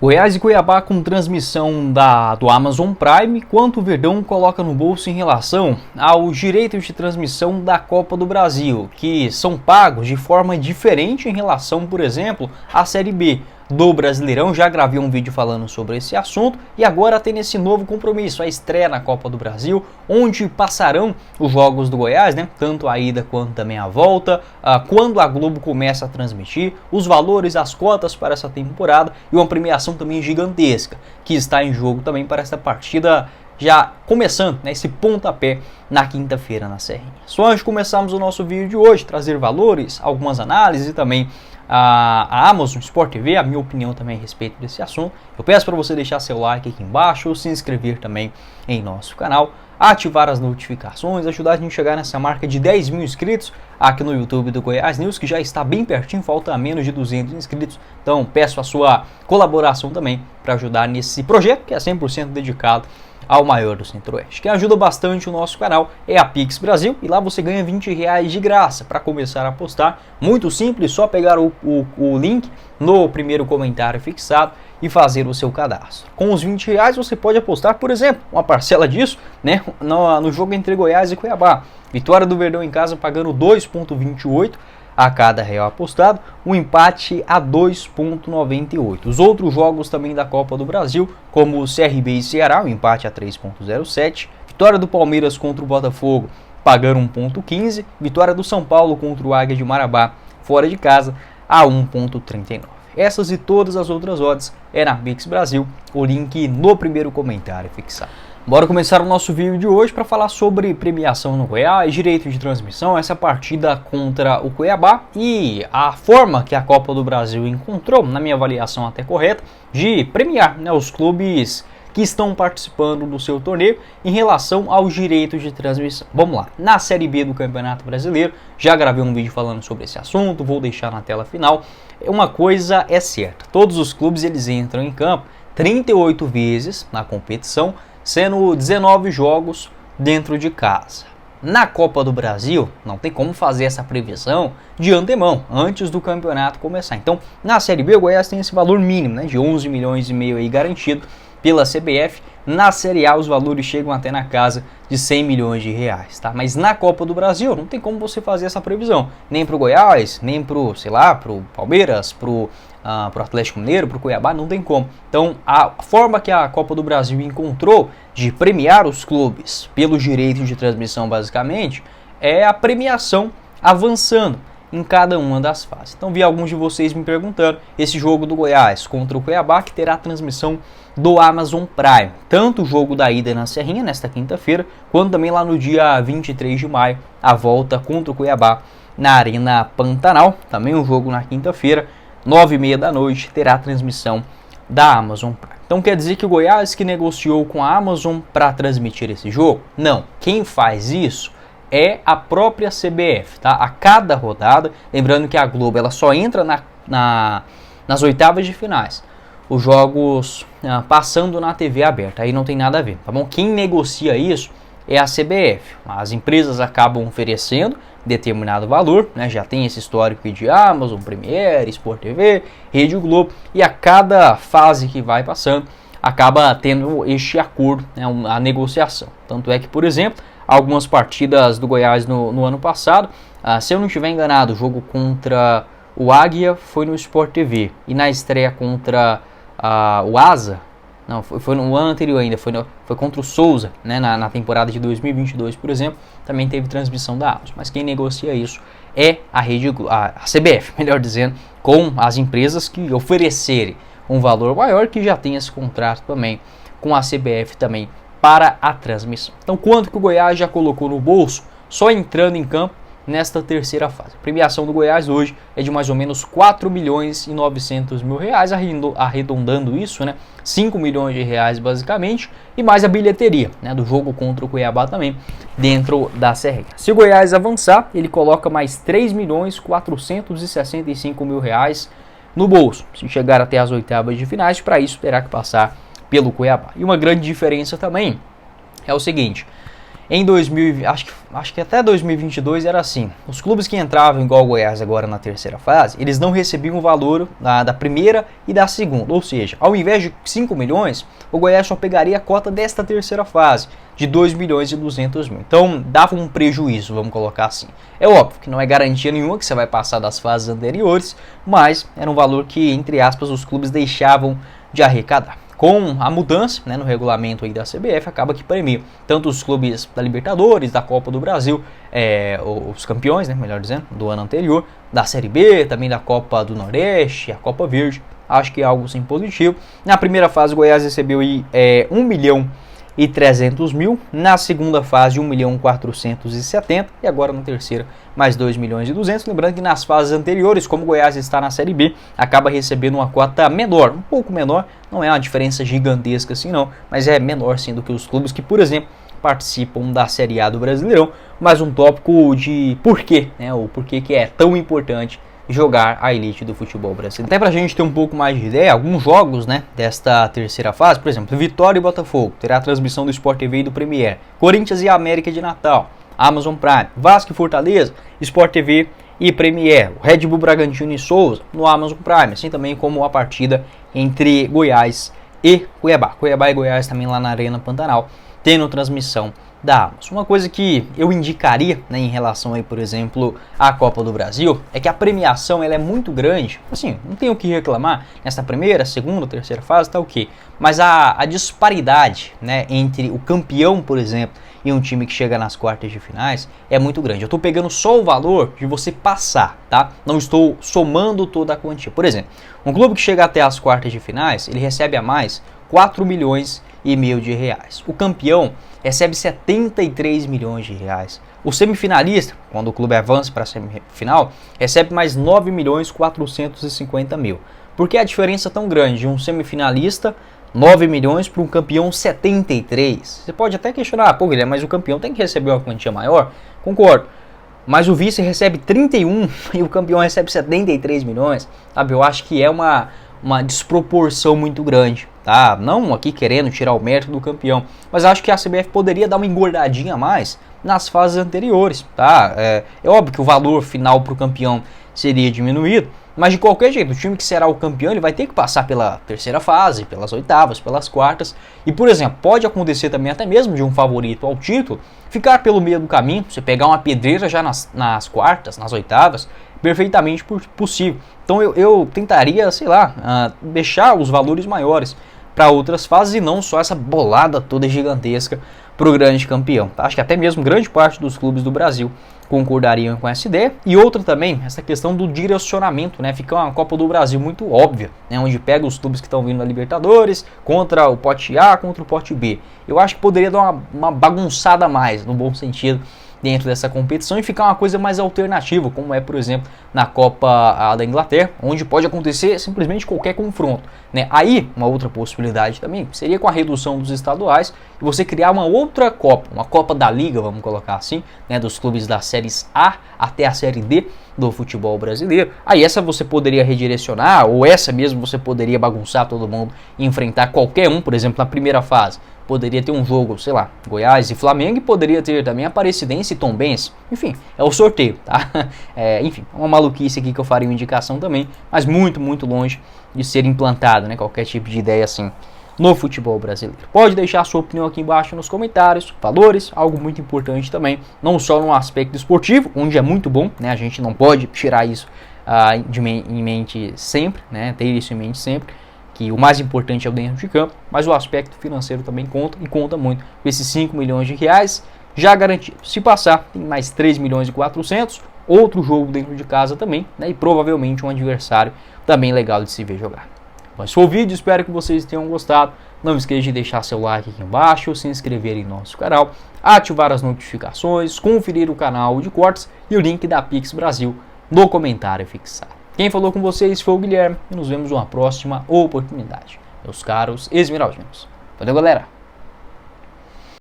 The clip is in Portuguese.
Goiás e Cuiabá com transmissão do Amazon Prime, quanto o Verdão coloca no bolso em relação aos direitos de transmissão da Copa do Brasil, que são pagos de forma diferente em relação, por exemplo, à Série B do Brasileirão. Já gravei um vídeo falando sobre esse assunto e agora tem esse novo compromisso, a estreia na Copa do Brasil, onde passarão os jogos do Goiás, tanto a ida quanto também a volta, quando a Globo começa a transmitir, os valores, as cotas para essa temporada e uma premiação também gigantesca, que está em jogo também para essa partida já começando, esse pontapé na quinta-feira na Serrinha. Só antes de começarmos o nosso vídeo de hoje, trazer valores, algumas análises e também a Amazon Sport TV, a minha opinião também a respeito desse assunto. Eu peço para você deixar seu like aqui embaixo, se inscrever também em nosso canal, ativar as notificações, ajudar a gente a chegar nessa marca de 10 mil inscritos aqui no YouTube do Goiás News, que já está bem pertinho, falta menos de 200 inscritos. Então peço a sua colaboração também para ajudar nesse projeto que é 100% dedicado ao maior do Centro-Oeste. Quem ajuda bastante o nosso canal é a Pix Brasil, e lá você ganha R$20 de graça para começar a apostar. Muito simples, só pegar o link no primeiro comentário fixado e fazer o seu cadastro. Com os R$20 você pode apostar, por exemplo, uma parcela disso, no jogo entre Goiás e Cuiabá. Vitória do Verdão em casa pagando 2,28 a cada real apostado, um empate a 2,98. Os outros jogos também da Copa do Brasil, como o CRB e Ceará, um empate a 3,07. Vitória do Palmeiras contra o Botafogo, pagando 1,15. Vitória do São Paulo contra o Águia de Marabá, fora de casa, a 1,39. Essas e todas as outras odds é na Pix Brasil, o link no primeiro comentário fixado. Bora começar o nosso vídeo de hoje para falar sobre premiação no Goiás, direito de transmissão, essa partida contra o Cuiabá e a forma que a Copa do Brasil encontrou, na minha avaliação até correta, de premiar os clubes que estão participando do seu torneio em relação aos direitos de transmissão. Vamos lá, na Série B do Campeonato Brasileiro, já gravei um vídeo falando sobre esse assunto, vou deixar na tela final. Uma coisa é certa, todos os clubes eles entram em campo 38 vezes na competição, sendo 19 jogos dentro de casa. Na Copa do Brasil, não tem como fazer essa previsão de antemão, antes do campeonato começar. Então, na Série B, o Goiás tem esse valor mínimo, de 11 milhões e meio aí garantido pela CBF. Na Série A, os valores chegam até na casa de 100 milhões de reais, tá? Mas na Copa do Brasil, não tem como você fazer essa previsão, nem para o Goiás, nem para o Palmeiras, para o Atlético Mineiro, para o Cuiabá, não tem como. Então, a forma que a Copa do Brasil encontrou de premiar os clubes pelos direitos de transmissão, basicamente, é a premiação avançando em cada uma das fases. Então, vi alguns de vocês me perguntando, esse jogo do Goiás contra o Cuiabá, que terá transmissão do Amazon Prime, tanto o jogo da ida na Serrinha, nesta quinta-feira, quanto também lá no dia 23 de maio, a volta contra o Cuiabá na Arena Pantanal, também um jogo na quinta-feira, 9h30 da noite, terá a transmissão da Amazon Prime. Então quer dizer que o Goiás que negociou com a Amazon para transmitir esse jogo? Não, quem faz isso é a própria CBF, tá? A cada rodada, lembrando que a Globo ela só entra nas oitavas de finais, os jogos passando na TV aberta, aí não tem nada a ver, tá bom? Quem negocia isso é a CBF, as empresas acabam oferecendo determinado valor, já tem esse histórico de Amazon, Premiere, Sport TV, Rede Globo, e a cada fase que vai passando, acaba tendo este acordo, a negociação. Tanto é que, por exemplo, algumas partidas do Goiás no ano passado, se eu não estiver enganado, o jogo contra o Águia foi no Sport TV, e na estreia contra o Asa, não, foi no ano anterior ainda, foi contra o Souza, na temporada de 2022, por exemplo, também teve transmissão da Amazon. Mas quem negocia isso é a CBF, melhor dizendo, com as empresas que oferecerem um valor maior, que já tem esse contrato também com a CBF também para a transmissão. Então, quanto que o Goiás já colocou no bolso só entrando em campo nesta terceira fase? A premiação do Goiás hoje é de mais ou menos 4 milhões e 900 mil reais, arredondando isso, 5 milhões de reais basicamente, e mais a bilheteria, do jogo contra o Cuiabá também, dentro da Serrinha. Se o Goiás avançar, ele coloca mais 3 milhões 465 mil reais no bolso, se chegar até as oitavas de finais. Para isso terá que passar pelo Cuiabá. E uma grande diferença também é o seguinte, Em 2000, acho que até 2022 era assim. Os clubes que entravam igual o Goiás agora na terceira fase, eles não recebiam o valor da primeira e da segunda. Ou seja, ao invés de 5 milhões, o Goiás só pegaria a cota desta terceira fase, de 2 milhões e 200 mil. Então dava um prejuízo, vamos colocar assim. É óbvio que não é garantia nenhuma que você vai passar das fases anteriores, mas era um valor que, entre aspas, os clubes deixavam de arrecadar. Com a mudança, né, no regulamento aí da CBF, acaba que premia tanto os clubes da Libertadores, da Copa do Brasil, os campeões, né, melhor dizendo, do ano anterior, da Série B, também da Copa do Nordeste, a Copa Verde. Acho que é algo sim positivo. Na primeira fase, o Goiás recebeu aí, 1 milhão e 300 mil, na segunda fase 1 milhão 470 e agora na terceira mais 2 milhões e 200, lembrando que nas fases anteriores, como o Goiás está na Série B, acaba recebendo uma cota menor, um pouco menor, não é uma diferença gigantesca assim não, mas é menor sim do que os clubes que, por exemplo, participam da Série A do Brasileirão. Mais um tópico de porquê, né, o porquê que é tão importante jogar a elite do futebol brasileiro. Até pra gente ter um pouco mais de ideia, alguns jogos, né, desta terceira fase, por exemplo, Vitória e Botafogo, terá a transmissão do Sport TV e do Premier. Corinthians e América de Natal, Amazon Prime. Vasco e Fortaleza, Sport TV e Premier. O Red Bull Bragantino e Souza no Amazon Prime, assim também como a partida entre Goiás e Cuiabá. Cuiabá e Goiás também lá na Arena Pantanal, tendo transmissão da Amazon. Uma coisa que eu indicaria, né, em relação aí, por exemplo, à Copa do Brasil, é que a premiação ela é muito grande. Assim, não tenho o que reclamar nessa primeira, segunda, terceira fase, tá ok. Mas a disparidade, né, entre o campeão, por exemplo, e um time que chega nas quartas de finais é muito grande. Eu estou pegando só o valor de você passar, tá? Não estou somando toda a quantia. Por exemplo, um clube que chega até as quartas de finais, ele recebe a mais 4 milhões e meio de reais. O campeão recebe 73 milhões de reais. O semifinalista, quando o clube avança para a semifinal, recebe mais 9 milhões 450 mil. Por que a diferença tão grande de um semifinalista 9 milhões para um campeão 73? Você pode até questionar, pô, Guilherme, mas o campeão tem que receber uma quantia maior? Concordo. Mas o vice recebe 31 e o campeão recebe 73 milhões. Sabe, eu acho que é uma desproporção muito grande, tá? Não aqui querendo tirar o mérito do campeão, mas acho que a CBF poderia dar uma engordadinha a mais nas fases anteriores, tá? É óbvio que o valor final para o campeão seria diminuído, mas de qualquer jeito, o time que será o campeão, ele vai ter que passar pela terceira fase, pelas oitavas, pelas quartas, e por exemplo, pode acontecer também até mesmo de um favorito ao título ficar pelo meio do caminho, você pegar uma pedreira já nas quartas, nas oitavas, perfeitamente possível. Então eu tentaria, sei lá, deixar os valores maiores para outras fases e não só essa bolada toda gigantesca para o grande campeão. Tá? Acho que até mesmo grande parte dos clubes do Brasil concordariam com essa ideia. E outra também, essa questão do direcionamento, né? Fica uma Copa do Brasil muito óbvia, né? Onde pega os clubes que estão vindo da Libertadores contra o pote A, contra o pote B. Eu acho que poderia dar uma bagunçada a mais, no bom sentido, dentro dessa competição e ficar uma coisa mais alternativa, como é, por exemplo, na Copa da Inglaterra, onde pode acontecer simplesmente qualquer confronto, né? Aí, uma outra possibilidade também seria com a redução dos estaduais e você criar uma outra Copa, uma Copa da Liga, vamos colocar assim, né, dos clubes das séries A até a série D do futebol brasileiro. Aí essa você poderia redirecionar, ou essa mesmo você poderia bagunçar todo mundo e enfrentar qualquer um, por exemplo, na primeira fase. Poderia ter um jogo, sei lá, Goiás e Flamengo, e poderia ter também Aparecidense e Tombense. Enfim, é o sorteio, tá? Enfim, uma maluquice aqui que eu faria uma indicação também, mas muito, muito longe de ser implantado, né? Qualquer tipo de ideia assim no futebol brasileiro. Pode deixar a sua opinião aqui embaixo nos comentários. Valores, algo muito importante também, não só no aspecto esportivo, onde é muito bom, né? A gente não pode tirar isso em mente sempre, né? Ter isso em mente sempre, que o mais importante é o dentro de campo, mas o aspecto financeiro também conta, e conta muito. Esses 5 milhões de reais já garantidos. Se passar, tem mais 3 milhões e 400, outro jogo dentro de casa também, né? E provavelmente um adversário também legal de se ver jogar. Bom, esse foi o vídeo, espero que vocês tenham gostado. Não esqueça de deixar seu like aqui embaixo, se inscrever em nosso canal, ativar as notificações, conferir o canal de cortes e o link da Pix Brasil no comentário fixado. Quem falou com vocês foi o Guilherme e nos vemos numa próxima oportunidade, meus caros esmeraldinos. Valeu, galera!